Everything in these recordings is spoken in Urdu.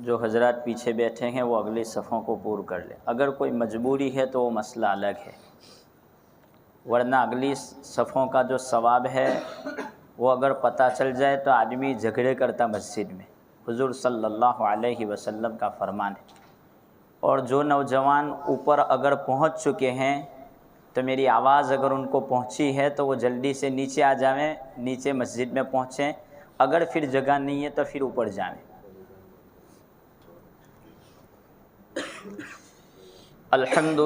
جو حضرات پیچھے بیٹھے ہیں وہ اگلی صفوں کو پور کر لیں، اگر کوئی مجبوری ہے تو وہ مسئلہ الگ ہے، ورنہ اگلی صفوں کا جو ثواب ہے وہ اگر پتہ چل جائے تو آدمی جھگڑے کرتا مسجد میں، حضور صلی اللہ علیہ وسلم کا فرمان ہے۔ اور جو نوجوان اوپر اگر پہنچ چکے ہیں تو میری آواز اگر ان کو پہنچی ہے تو وہ جلدی سے نیچے آ جائیں، نیچے مسجد میں پہنچیں، اگر پھر جگہ نہیں ہے تو پھر اوپر جائیں۔ الحمد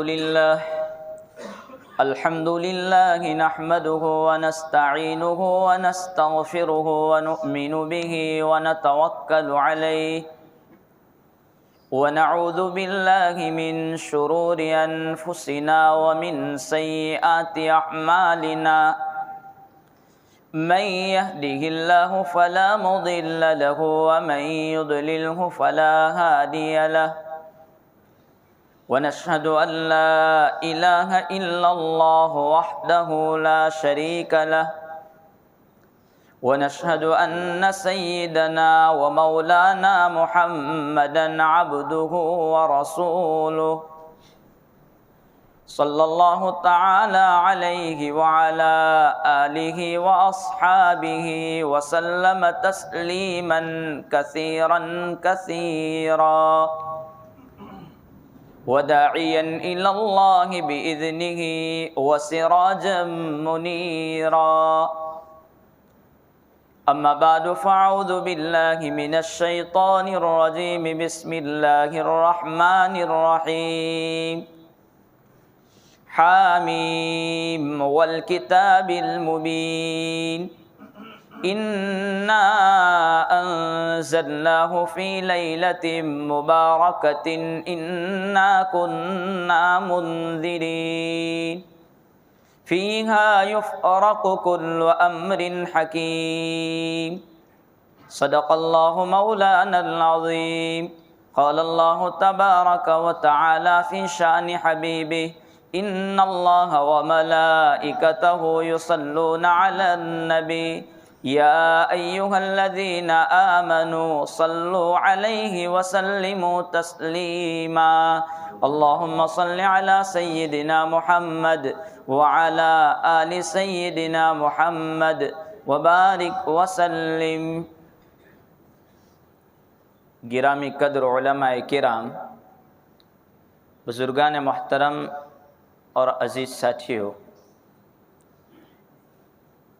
للہ نحمده ونستعینه ونستغفره ونؤمن به ونتوکل علیہ ونعوذ باللہ من شرور انفسنا ومن سیئات اعمالنا من يهده الله فلا مضل له ومن يضلله فلا هادي له ونشهد أن لا إله إلا الله وحده لا شريك له ونشهد أن سيدنا ومولانا محمدا عبده ورسوله صلى الله تعالى عليه وعلى آله وأصحابه وسلم تسليما كثيرا كثيرا وداعيا إلى الله بإذنه وسراجا منيرا أما بعد فأعوذ بالله من الشيطان الرجيم بسم الله الرحمن الرحيم حاميم والكتاب المبين إنا أنزلناه في ليلة مباركة إنا كنا منذرين فيها يفرق كل أمر حكيم صدق الله مولانا العظيم قال الله تبارك وتعالى في شأن حبيبه إن الله وملائكته يصلون على النبي يا أيها الذين آمنوا صلوا عليه وسلموا تسليما اللهم صل على سيدنا محمد وعلى آل سيدنا محمد وبارك وسلم۔ گرامی قدر علماء کرام، بزرگان محترم اور عزیز ساتھیو،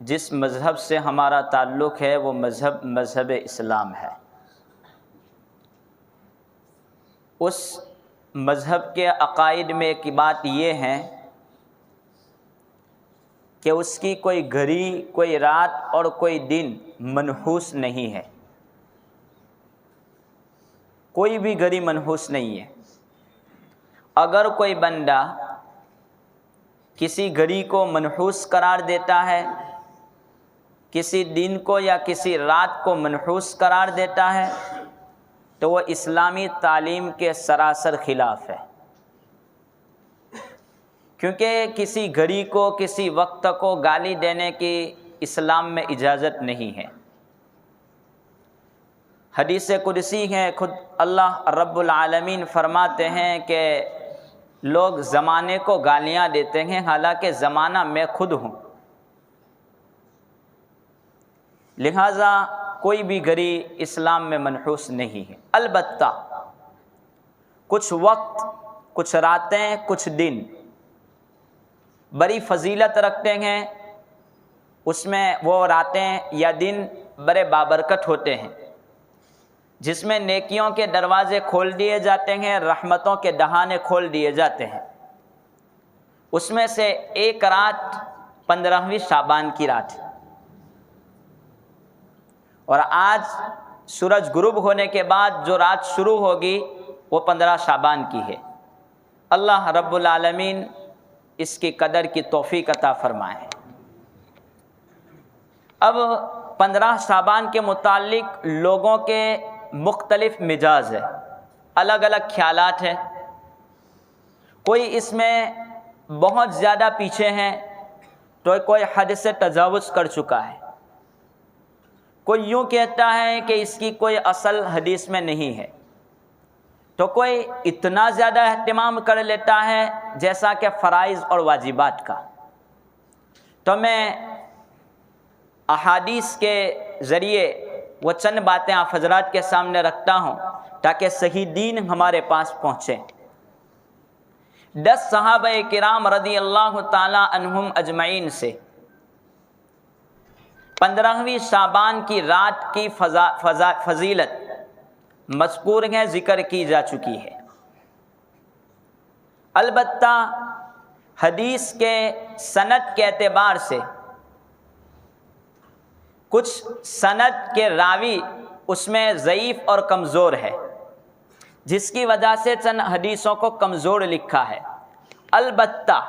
جس مذہب سے ہمارا تعلق ہے وہ مذہب اسلام ہے۔ اس مذہب کے عقائد میں ایک بات یہ ہے کہ اس کی کوئی گھڑی، کوئی رات اور کوئی دن منحوس نہیں ہے، کوئی بھی گھڑی منحوس نہیں ہے۔ اگر کوئی بندہ کسی گھڑی کو منحوس قرار دیتا ہے، کسی دن کو یا کسی رات کو منحوس قرار دیتا ہے، تو وہ اسلامی تعلیم کے سراسر خلاف ہے، کیونکہ کسی گھڑی کو، کسی وقت کو گالی دینے کی اسلام میں اجازت نہیں ہے۔ حدیث قدسی ہے، خود اللہ رب العالمین فرماتے ہیں کہ لوگ زمانے کو گالیاں دیتے ہیں حالانکہ زمانہ میں خود ہوں، لہذا کوئی بھی گھڑی اسلام میں منحوس نہیں ہے۔ البتہ کچھ وقت، کچھ راتیں، کچھ دن بڑی فضیلت رکھتے ہیں، اس میں وہ راتیں یا دن بڑے بابرکت ہوتے ہیں، جس میں نیکیوں کے دروازے کھول دیے جاتے ہیں، رحمتوں کے دہانے کھول دیے جاتے ہیں۔ اس میں سے ایک رات 15ویں شعبان کی رات ہے، اور آج سورج غروب ہونے کے بعد جو رات شروع ہوگی وہ 15 شعبان کی ہے۔ اللہ رب العالمین اس کی قدر کی توفیق عطا فرمائے۔ اب 15 شعبان کے متعلق لوگوں کے مختلف مزاج ہے، الگ الگ خیالات ہیں۔ کوئی اس میں بہت زیادہ پیچھے ہیں تو کوئی حد سے تجاوز کر چکا ہے، کوئی یوں کہتا ہے کہ اس کی کوئی اصل حدیث میں نہیں ہے، تو کوئی اتنا زیادہ اہتمام کر لیتا ہے جیسا کہ فرائض اور واجبات کا۔ تو میں احادیث کے ذریعے وہ چند باتیں آپ حضرات کے سامنے رکھتا ہوں تاکہ صحیح دین ہمارے پاس پہنچے۔ 10 صحابہ کرام رضی اللہ تعالی عنہم اجمعین سے 15ویں شعبان کی رات کی فضیلت مذکور ہے، ذکر کی جا چکی ہے۔ البتہ حدیث کے سند کے اعتبار سے کچھ سند کے راوی اس میں ضعیف اور کمزور ہے، جس کی وجہ سے چند حدیثوں کو کمزور لکھا ہے۔ البتہ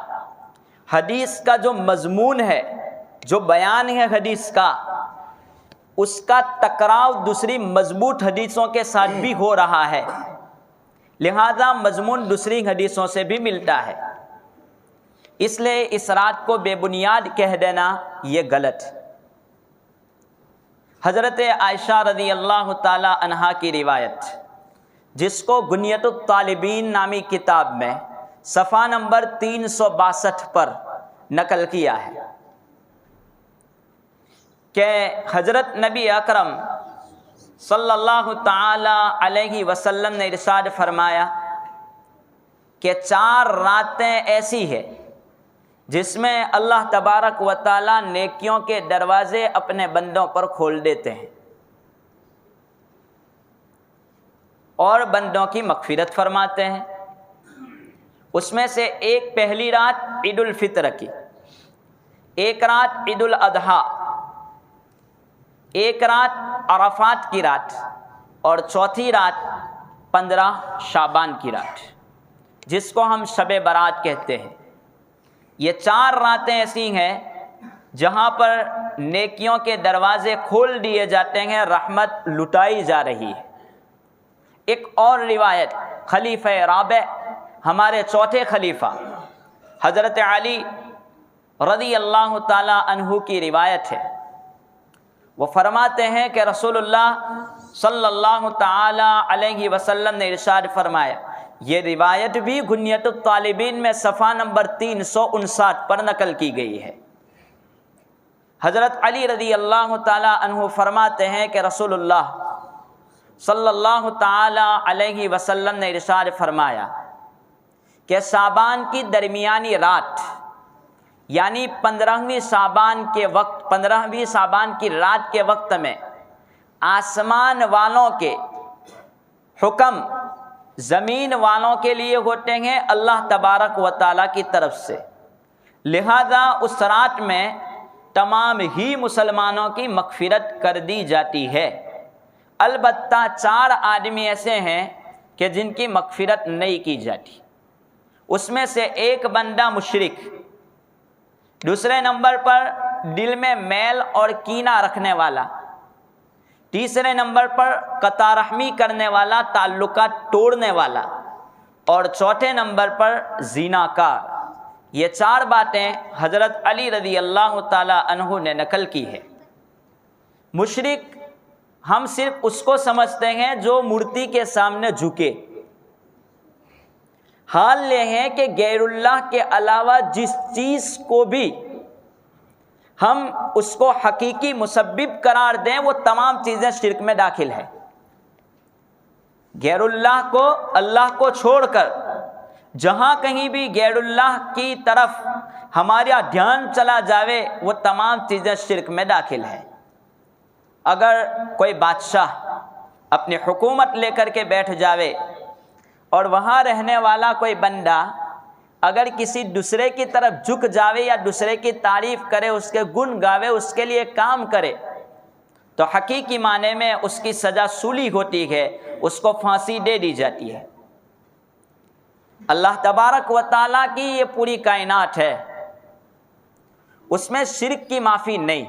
حدیث کا جو مضمون ہے، جو بیان ہے حدیث کا، اس کا ٹکراؤ دوسری مضبوط حدیثوں کے ساتھ بھی ہو رہا ہے، لہذا مضمون دوسری حدیثوں سے بھی ملتا ہے۔ اس لیے اس رات کو بے بنیاد کہہ دینا یہ غلط۔ حضرت عائشہ رضی اللہ تعالی عنہا کی روایت، جس کو غنیۃ الطالبین نامی کتاب میں صفحہ نمبر 362 پر نقل کیا ہے کہ حضرت نبی اکرم صلی اللہ تعالی علیہ وسلم نے ارشاد فرمایا کہ 4 راتیں ایسی ہیں جس میں اللہ تبارک و تعالی نیکیوں کے دروازے اپنے بندوں پر کھول دیتے ہیں اور بندوں کی مغفرت فرماتے ہیں۔ اس میں سے ایک پہلی رات عید الفطر کی، ایک رات عید الاضحیٰ، ایک رات عرفات کی رات، اور چوتھی رات 15 شعبان کی رات، جس کو ہم شب برات کہتے ہیں۔ یہ 4 راتیں ایسی ہیں جہاں پر نیکیوں کے دروازے کھول دیے جاتے ہیں، رحمت لٹائی جا رہی ہے۔ ایک اور روایت خلیفہ رابع، ہمارے چوتھے خلیفہ حضرت علی رضی اللہ تعالی عنہ کی روایت ہے۔ وہ فرماتے ہیں کہ رسول اللہ صلی اللہ تعالی علیہ وسلم نے ارشاد فرمایا، یہ روایت بھی غنیۃ الطالبین میں صفحہ نمبر 359 پر نقل کی گئی ہے۔ حضرت علی رضی اللہ تعالی عنہ فرماتے ہیں کہ رسول اللہ صلی اللہ تعالی علیہ وسلم نے ارشاد فرمایا کہ شعبان کی درمیانی رات، یعنی 15ویں شعبان کے وقت، 15ویں شعبان کی رات کے وقت میں آسمان والوں کے حکم زمین والوں کے لیے ہوتے ہیں اللہ تبارک و تعالیٰ کی طرف سے، لہذا اس رات میں تمام ہی مسلمانوں کی مغفرت کر دی جاتی ہے۔ البتہ 4 آدمی ایسے ہیں کہ جن کی مغفرت نہیں کی جاتی۔ اس میں سے ایک بندہ مشرک، دوسرے نمبر پر دل میں میل اور کینہ رکھنے والا، تیسرے نمبر پر قطع رحمی کرنے والا، تعلقات توڑنے والا، اور چوتھے نمبر پر زیناکار۔ یہ 4 باتیں حضرت علی رضی اللہ تعالی عنہ نے نقل کی ہے۔ مشرک ہم صرف اس کو سمجھتے ہیں جو مورتی کے سامنے جھکے، حال یہ ہے کہ غیر اللہ کے علاوہ جس چیز کو بھی ہم اس کو حقیقی مسبب قرار دیں وہ تمام چیزیں شرک میں داخل ہیں۔ غیر اللہ کو چھوڑ کر جہاں کہیں بھی غیر اللہ کی طرف ہمارا دھیان چلا جاوے وہ تمام چیزیں شرک میں داخل ہیں۔ اگر کوئی بادشاہ اپنی حکومت لے کر کے بیٹھ جاوے اور وہاں رہنے والا کوئی بندہ اگر کسی دوسرے کی طرف جھک جاوے یا دوسرے کی تعریف کرے، اس کے گن گاوے، اس کے لیے کام کرے، تو حقیقی معنی میں اس کی سزا سولی ہوتی ہے، اس کو پھانسی دے دی جاتی ہے۔ اللہ تبارک و تعالیٰ کی یہ پوری کائنات ہے، اس میں شرک کی معافی نہیں۔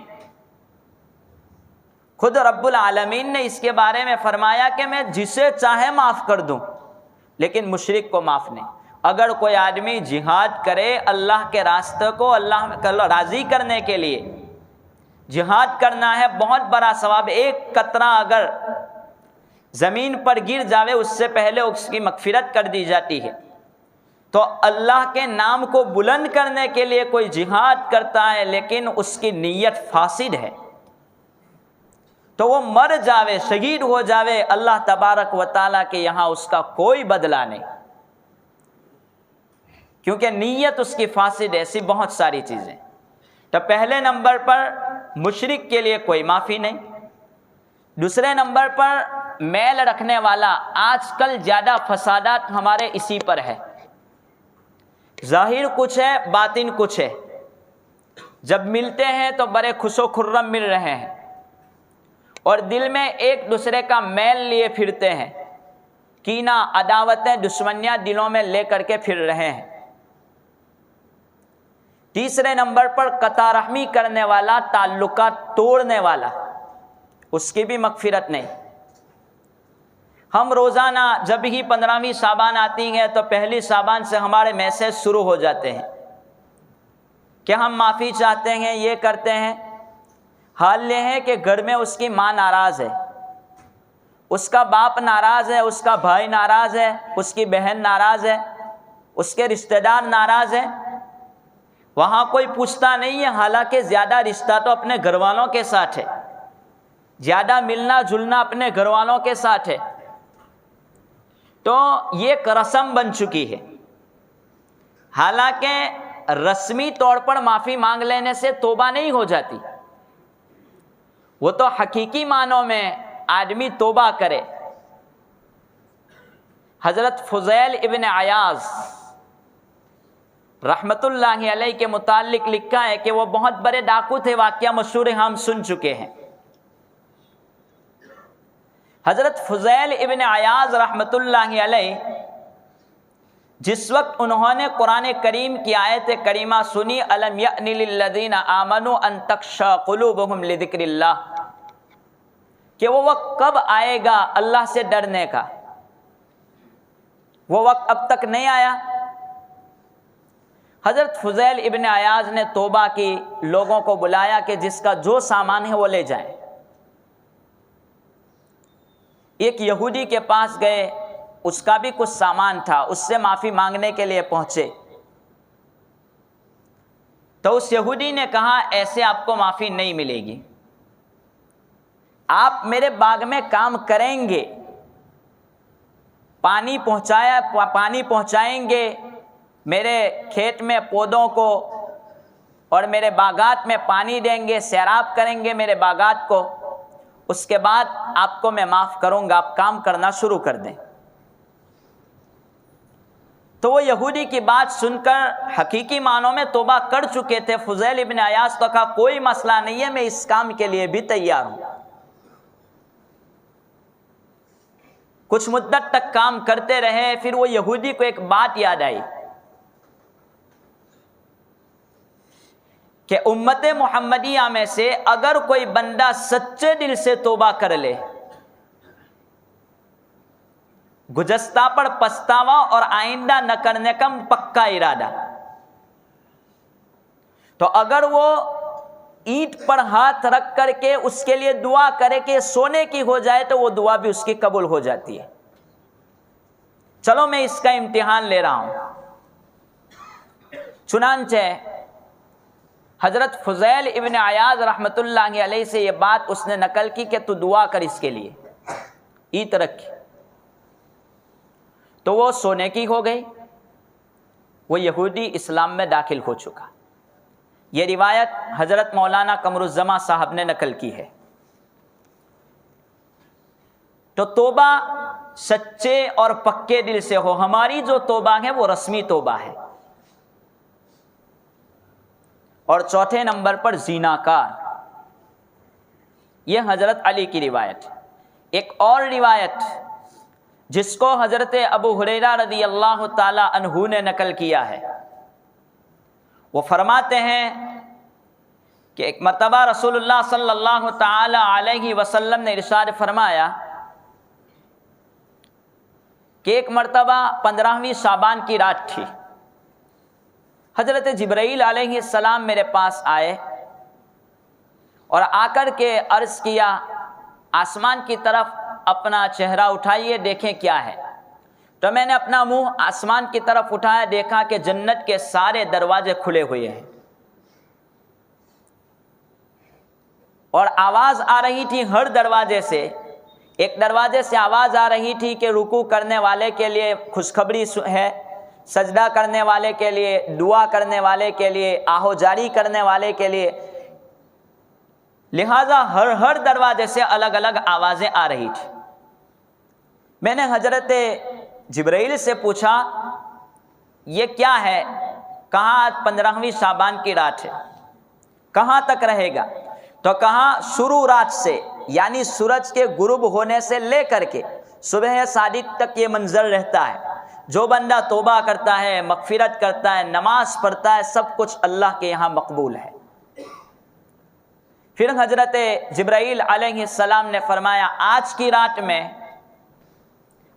خود رب العالمین نے اس کے بارے میں فرمایا کہ میں جسے چاہے معاف کر دوں، لیکن مشرک کو معاف نہیں۔ اگر کوئی آدمی جہاد کرے اللہ کے راستے کو اللہ کو راضی کرنے کے لیے، جہاد کرنا ہے، بہت بڑا ثواب۔ ایک قطرہ اگر زمین پر گر جاوے اس سے پہلے اس کی مغفرت کر دی جاتی ہے۔ تو اللہ کے نام کو بلند کرنے کے لیے کوئی جہاد کرتا ہے لیکن اس کی نیت فاسد ہے، تو وہ مر جاوے، شہید ہو جاوے، اللہ تبارک و تعالیٰ کے یہاں اس کا کوئی بدلہ نہیں، کیونکہ نیت اس کی فاسد ہے۔ ایسی بہت ساری چیزیں۔ تو پہلے نمبر پر مشرک کے لیے کوئی معافی نہیں۔ دوسرے نمبر پر میل رکھنے والا، آج کل زیادہ فسادات ہمارے اسی پر ہے، ظاہر کچھ ہے باطن کچھ ہے۔ جب ملتے ہیں تو بڑے خوش و خرم مل رہے ہیں اور دل میں ایک دوسرے کا میل لیے پھرتے ہیں، کینہ، عداوتیں، دشمنیاں دلوں میں لے کر کے پھر رہے ہیں۔ تیسرے نمبر پر قطع رحمی کرنے والا، تعلقات توڑنے والا، اس کی بھی مغفرت نہیں۔ ہم روزانہ جب ہی 15ویں شعبان آتی ہے تو پہلی شعبان سے ہمارے میسیج شروع ہو جاتے ہیں کہ ہم معافی چاہتے ہیں، یہ کرتے ہیں۔ حال یہ ہے کہ گھر میں اس کی ماں ناراض ہے، اس کا باپ ناراض ہے، اس کا بھائی ناراض ہے، اس کی بہن ناراض ہے، اس کے رشتہ دار ناراض ہیں، وہاں کوئی پوچھتا نہیں ہے، حالانکہ زیادہ رشتہ تو اپنے گھر والوں کے ساتھ ہے، زیادہ ملنا جلنا اپنے گھر والوں کے ساتھ ہے۔ تو یہ ایک رسم بن چکی ہے، حالانکہ رسمی طور پر معافی مانگ لینے سے توبہ نہیں ہو جاتی، وہ تو حقیقی معنوں میں آدمی توبہ کرے۔ حضرت فضیل ابن عیاض رحمت اللہ علیہ کے متعلق لکھا ہے کہ وہ بہت بڑے ڈاکو تھے، واقعہ مشہور ہم سن چکے ہیں۔ حضرت فضیل ابن عیاض رحمت اللہ علیہ جس وقت انہوں نے قرآن کریم کی آیت کریمہ سنی، الم یأن للذین آمنوا ان تخشع قلوبہم لذکر اللہ، کہ وہ وقت کب آئے گا اللہ سے ڈرنے کا، وہ وقت اب تک نہیں آیا۔ حضرت فضیل ابن عیاض نے توبہ کی، لوگوں کو بلایا کہ جس کا جو سامان ہے وہ لے جائیں۔ ایک یہودی کے پاس گئے، اس کا بھی کچھ سامان تھا، اس سے معافی مانگنے کے لیے پہنچے تو اس یہودی نے کہا ایسے آپ کو معافی نہیں ملے گی، آپ میرے باغ میں کام کریں گے، پانی پہنچائیں گے میرے کھیت میں پودوں کو، اور میرے باغات میں پانی دیں گے، سیراب کریں گے میرے باغات کو، اس کے بعد آپ کو میں معاف کروں گا، آپ کام کرنا شروع کر دیں۔ تو وہ یہودی کی بات سن کر حقیقی معنوں میں توبہ کر چکے تھے۔ فضیل ابن عیاض تو کہا کوئی مسئلہ نہیں ہے، میں اس کام کے لیے بھی تیار ہوں۔ کچھ مدت تک کام کرتے رہے، پھر وہ یہودی کو ایک بات یاد آئی کہ امت محمدیہ میں سے اگر کوئی بندہ سچے دل سے توبہ کر لے، گزشتہ پر پچھتاوا اور آئندہ نہ کرنے کا پکا ارادہ، تو اگر وہ اینٹ پر ہاتھ رکھ کر کے اس کے لیے دعا کرے کہ سونے کی ہو جائے تو وہ دعا بھی اس کی قبول ہو جاتی ہے۔ چلو میں اس کا امتحان لے رہا ہوں۔ چنانچہ حضرت فضیل ابن عیاض رحمت اللہ علیہ سے یہ بات اس نے نقل کی کہ تو دعا کر اس کے لیے، اینٹ رکھ، تو وہ سونے کی ہو گئی، وہ یہودی اسلام میں داخل ہو چکا۔ یہ روایت حضرت مولانا قمر الزماں صاحب نے نقل کی ہے۔ تو توبہ سچے اور پکے دل سے ہو۔ ہماری جو توبہ ہے وہ رسمی توبہ ہے۔ اور چوتھے نمبر پر زیناکار، یہ حضرت علی کی روایت۔ ایک اور روایت جس کو حضرت ابو ہریرہ رضی اللہ تعالی عنہ نے نقل کیا ہے، وہ فرماتے ہیں کہ ایک مرتبہ رسول اللہ صلی اللہ تعالی علیہ وسلم نے ارشاد فرمایا کہ ایک مرتبہ 15ویں شعبان کی رات تھی، حضرت جبرائیل علیہ السلام میرے پاس آئے اور آ کر کے عرض کیا، آسمان کی طرف اپنا چہرہ اٹھائیے، دیکھیں کیا ہے۔ تو میں نے اپنا منہ آسمان کی طرف اٹھایا، دیکھا کہ جنت کے سارے دروازے کھلے ہوئے ہیں، اور آواز آ رہی تھی ہر دروازے سے۔ ایک دروازے سے آواز آ رہی تھی کہ رکوع کرنے والے کے لیے خوشخبری ہے، سجدہ کرنے والے کے لیے، دعا کرنے والے کے لیے، آہو جاری کرنے والے کے لیے۔ لہذا ہر دروازے سے الگ الگ آوازیں آ رہی تھی۔ میں نے حضرت جبرائیل سے پوچھا یہ کیا ہے؟ کہا 15ویں شعبان کی رات ہے، کہاں تک رہے گا؟ تو کہا شروع رات سے، یعنی سورج کے غروب ہونے سے لے کر کے صبح صادق تک یہ منظر رہتا ہے۔ جو بندہ توبہ کرتا ہے، مغفرت کرتا ہے، نماز پڑھتا ہے، سب کچھ اللہ کے یہاں مقبول ہے۔ پھر حضرت جبرائیل علیہ السلام نے فرمایا آج کی رات میں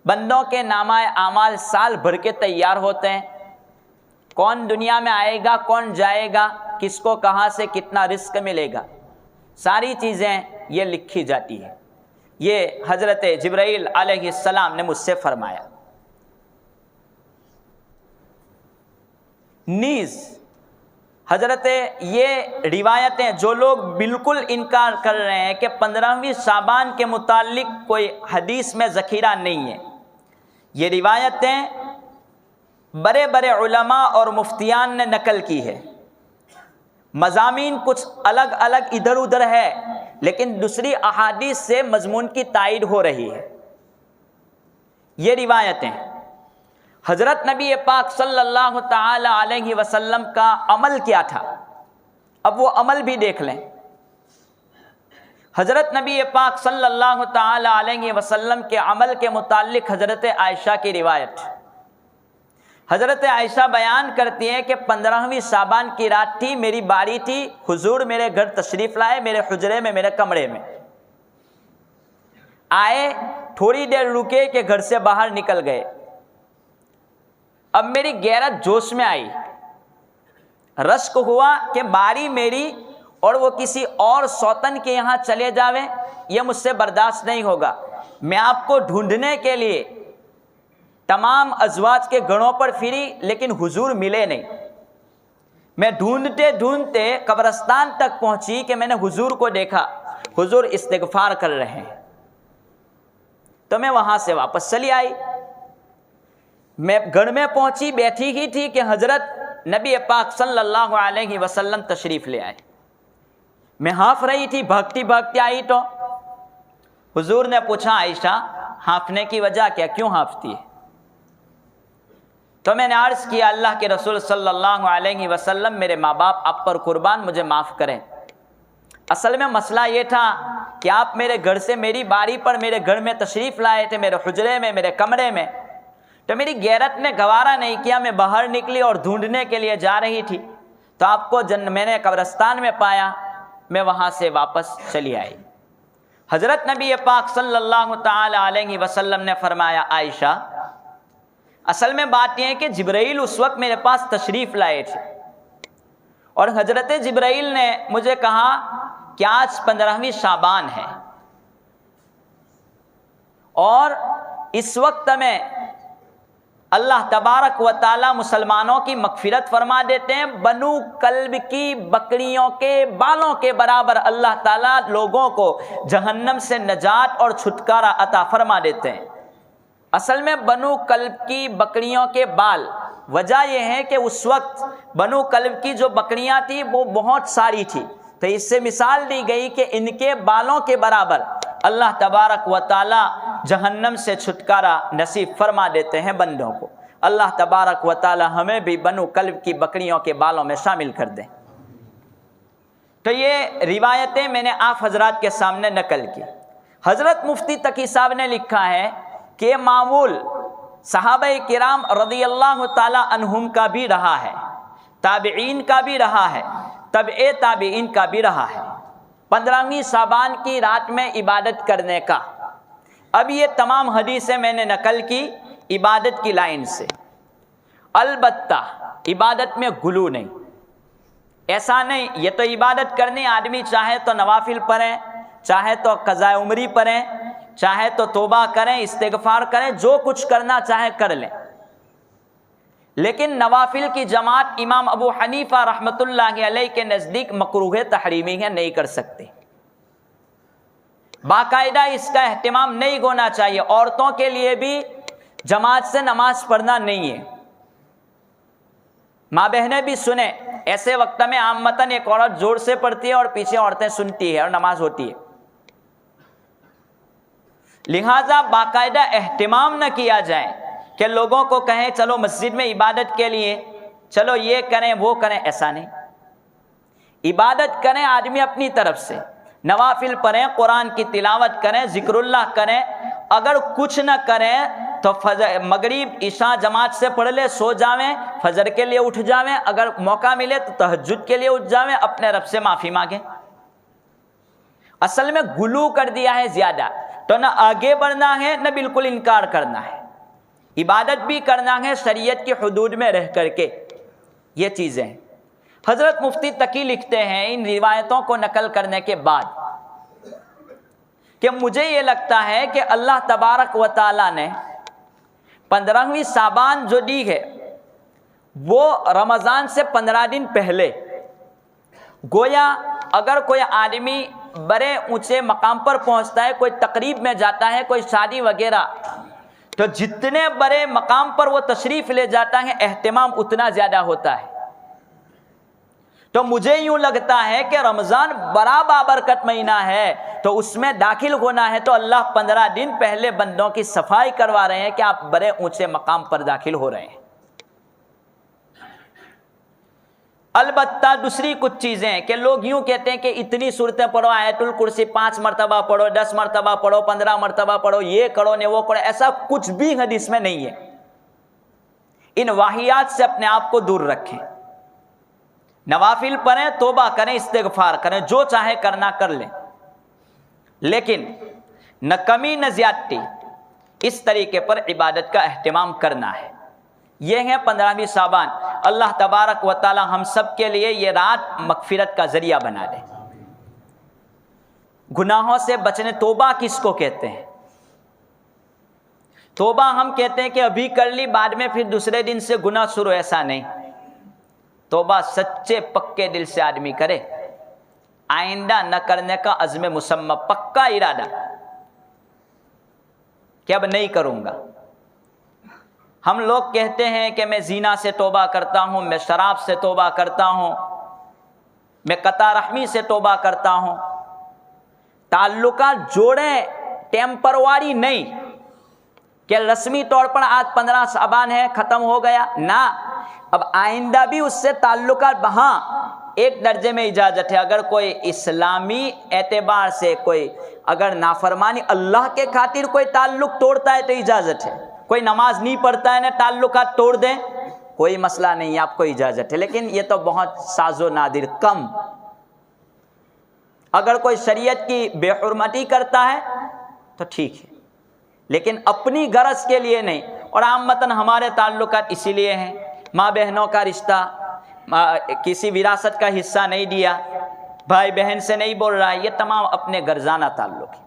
بندوں کے نامہ اعمال سال بھر کے تیار ہوتے ہیں۔ کون دنیا میں آئے گا، کون جائے گا، کس کو کہاں سے کتنا رزق ملے گا، ساری چیزیں یہ لکھی جاتی ہیں۔ یہ حضرت جبرائیل علیہ السلام نے مجھ سے فرمایا۔ نیز حضرت یہ روایتیں، جو لوگ بالکل انکار کر رہے ہیں کہ 15ویں شعبان کے متعلق کوئی حدیث میں ذخیرہ نہیں ہے، یہ روایتیں بڑے بڑے علماء اور مفتیان نے نقل کی ہے۔ مضامین کچھ الگ الگ ادھر ادھر ہے، لیکن دوسری احادیث سے مضمون کی تائید ہو رہی ہے۔ یہ روایتیں حضرت نبی پاک صلی اللہ تعالی علیہ وسلم کا عمل کیا تھا، اب وہ عمل بھی دیکھ لیں۔ حضرت نبی پاک صلی اللہ تعالی علیہ وسلم کے عمل کے متعلق حضرت عائشہ کی روایت، حضرت عائشہ بیان کرتی ہیں کہ 15ویں شعبان کی رات تھی، میری باری تھی، حضور میرے گھر تشریف لائے، میرے حجرے میں، میرے کمرے میں آئے، تھوڑی دیر رکے کہ گھر سے باہر نکل گئے۔ اب میری غیرت جوش میں آئی، رشک ہوا کہ باری میری اور وہ کسی اور سوتن کے یہاں چلے جاویں، یہ مجھ سے برداشت نہیں ہوگا۔ میں آپ کو ڈھونڈنے کے لیے تمام ازواج کے گھروں پر پھری، لیکن حضور ملے نہیں۔ میں ڈھونڈتے ڈھونڈتے قبرستان تک پہنچی کہ میں نے حضور کو دیکھا، حضور استغفار کر رہے ہیں۔ تو میں وہاں سے واپس چلی آئی۔ میں گھر میں پہنچی، بیٹھی ہی تھی کہ حضرت نبی پاک صلی اللہ علیہ وسلم تشریف لے آئے۔ میں ہانف رہی تھی، بھاگتی بھاگتی آئی تو حضور نے پوچھا عائشہ ہانفنے کی وجہ کیا، کیوں ہانفتی ہے؟ تو میں نے عرض کیا اللہ کے رسول صلی اللہ علیہ وسلم میرے ماں باپ آپ پر قربان، مجھے معاف کریں۔ اصل میں مسئلہ یہ تھا کہ آپ میرے گھر سے میری باری پر میرے گھر میں تشریف لائے تھے، میرے حجرے میں، میرے کمرے میں، تو میری غیرت نے گوارا نہیں کیا، میں باہر نکلی اور ڈھونڈنے کے لیے جا رہی تھی، تو آپ کو میں نے قبرستان میں پایا، میں وہاں سے واپس چلی آئی۔ حضرت نبی پاک صلی اللہ تعالی علیہ وسلم نے فرمایا عائشہ اصل میں بات یہ ہے کہ جبرائیل اس وقت میرے پاس تشریف لائے تھے، اور حضرت جبرائیل نے مجھے کہا کہ آج 15ویں شعبان ہے، اور اس وقت میں اللہ تبارک و تعالی مسلمانوں کی مغفرت فرما دیتے ہیں، بنو کلب کی بکریوں کے بالوں کے برابر اللہ تعالیٰ لوگوں کو جہنم سے نجات اور چھٹکارا عطا فرما دیتے ہیں۔ اصل میں بنو کلب کی بکریوں کے بال، وجہ یہ ہے کہ اس وقت بنو کلب کی جو بکریاں تھیں وہ بہت ساری تھی، تو اس سے مثال دی گئی کہ ان کے بالوں کے برابر اللہ تبارک و تعالی جہنم سے چھٹکارا نصیب فرما دیتے ہیں بندوں کو۔ اللہ تبارک و تعالی ہمیں بھی بنو کلب کی بکریوں کے بالوں میں شامل کر دیں۔ تو یہ روایتیں میں نے آپ حضرات کے سامنے نقل کی۔ حضرت مفتی تقی صاحب نے لکھا ہے کہ یہ معمول صحابہ کرام رضی اللہ تعالی عنہم کا بھی رہا ہے، تابعین کا بھی رہا ہے، تبع تابعین کا بھی رہا ہے، 15ویں شعبان کی رات میں عبادت کرنے کا۔ اب یہ تمام حدیثیں میں نے نقل کی عبادت کی لائن سے، البتہ عبادت میں غلو نہیں، ایسا نہیں یہ تو عبادت کرنی، آدمی چاہے تو نوافل پڑھیں، چاہے تو قضاء عمری پڑھیں، چاہے تو توبہ کریں، استغفار کریں، جو کچھ کرنا چاہے کر لیں، لیکن نوافل کی جماعت امام ابو حنیفہ رحمۃ اللہ علیہ کے نزدیک مکروہ تحریمی ہے، نہیں کر سکتے۔ باقاعدہ اس کا اہتمام نہیں ہونا چاہیے۔ عورتوں کے لیے بھی جماعت سے نماز پڑھنا نہیں ہے۔ ماں بہنیں بھی سنیں، ایسے وقت میں عامتاً ایک عورت زور سے پڑھتی ہے اور پیچھے عورتیں سنتی ہے اور نماز ہوتی ہے، لہذا باقاعدہ اہتمام نہ کیا جائے کہ لوگوں کو کہیں چلو مسجد میں عبادت کے لیے، چلو یہ کریں وہ کریں، ایسا نہیں۔ عبادت کریں آدمی اپنی طرف سے، نوافل پڑھیں، قرآن کی تلاوت کریں، ذکر اللہ کریں۔ اگر کچھ نہ کریں تو مغرب عشاء جماعت سے پڑھ لے، سو جاویں، فجر کے لیے اٹھ جاویں، اگر موقع ملے تو تہجد کے لیے اٹھ جاویں، اپنے رب سے معافی مانگیں۔ اصل میں غلو کر دیا ہے زیادہ، تو نہ آگے بڑھنا ہے نہ بالکل انکار کرنا ہے، عبادت بھی کرنا ہے شریعت کی حدود میں رہ کر کے، یہ چیزیں ہیں۔ حضرت مفتی تقی لکھتے ہیں ان روایتوں کو نقل کرنے کے بعد کہ مجھے یہ لگتا ہے کہ اللہ تبارک و تعالیٰ نے 15ویں شعبان جو دی ہے وہ رمضان سے 15 دن پہلے، گویا اگر کوئی آدمی بڑے اونچے مقام پر پہنچتا ہے، کوئی تقریب میں جاتا ہے، کوئی شادی وغیرہ، تو جتنے بڑے مقام پر وہ تشریف لے جاتا ہے اہتمام اتنا زیادہ ہوتا ہے۔ تو مجھے یوں لگتا ہے کہ رمضان بڑا بابرکت مہینہ ہے، تو اس میں داخل ہونا ہے تو اللہ 15 دن پہلے بندوں کی صفائی کروا رہے ہیں کہ آپ بڑے اونچے مقام پر داخل ہو رہے ہیں۔ البتہ دوسری کچھ چیزیں کہ لوگ یوں کہتے ہیں کہ اتنی صورتیں پڑھو، آیت الکرسی 5 مرتبہ پڑھو، 10 مرتبہ پڑھو، 15 مرتبہ پڑھو، یہ کرو نہ وہ کرو، ایسا کچھ بھی حدیث میں نہیں ہے۔ ان واہیات سے اپنے آپ کو دور رکھیں، نوافل پڑھیں، توبہ کریں، استغفار کریں، جو چاہے کرنا کر لیں، لیکن نہ کمی نہ زیادتی، اس طریقے پر عبادت کا اہتمام کرنا ہے۔ یہ ہے 15ویں شعبان۔ اللہ تبارک و تعالی ہم سب کے لیے یہ رات مغفرت کا ذریعہ بنا دے۔ گناہوں سے بچنے، توبہ کس کو کہتے ہیں؟ توبہ ہم کہتے ہیں کہ ابھی کر لی، بعد میں پھر دوسرے دن سے گناہ شروع، ایسا نہیں۔ توبہ سچے پکے دل سے آدمی کرے، آئندہ نہ کرنے کا عزم مسمى، پکا ارادہ کہ اب نہیں کروں گا۔ ہم لوگ کہتے ہیں کہ میں زنا سے توبہ کرتا ہوں، میں شراب سے توبہ کرتا ہوں، میں قطع رحمی سے توبہ کرتا ہوں۔ تعلقات جوڑیں، ٹیمپرواری نہیں کہ رسمی طور پر آج 15 شعبان ہے، ختم ہو گیا، نہ، اب آئندہ بھی اس سے تعلقات بہاں ایک درجے میں اجازت ہے۔ اگر کوئی اسلامی اعتبار سے کوئی اگر نافرمانی اللہ کے خاطر کوئی تعلق توڑتا ہے تو اجازت ہے۔ کوئی نماز نہیں پڑھتا ہے نہ تعلقات توڑ دیں، کوئی مسئلہ نہیں، آپ کو اجازت ہے، لیکن یہ تو بہت ساز و نادر، کم۔ اگر کوئی شریعت کی بے حرمتی کرتا ہے تو ٹھیک ہے، لیکن اپنی غرض کے لیے نہیں۔ اور عامتاً ہمارے تعلقات اسی لیے ہیں، ماں بہنوں کا رشتہ، کسی وراثت کا حصہ نہیں دیا، بھائی بہن سے نہیں بول رہا ہے، یہ تمام اپنے غرضانہ تعلق ہے۔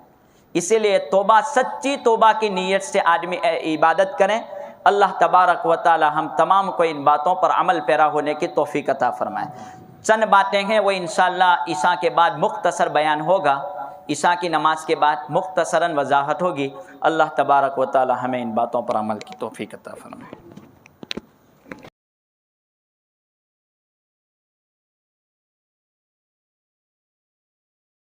اسی لیے توبہ، سچی توبہ کی نیت سے آدمی عبادت کریں۔ اللہ تبارک و تعالی ہم تمام کو ان باتوں پر عمل پیرا ہونے کی توفیق عطا فرمائے۔ چند باتیں ہیں وہ انشاءاللہ عشاء کے بعد مختصر بیان ہوگا، عشاء کی نماز کے بعد مختصراً وضاحت ہوگی۔ اللہ تبارک و تعالی ہمیں ان باتوں پر عمل کی توفیق عطا فرمائے۔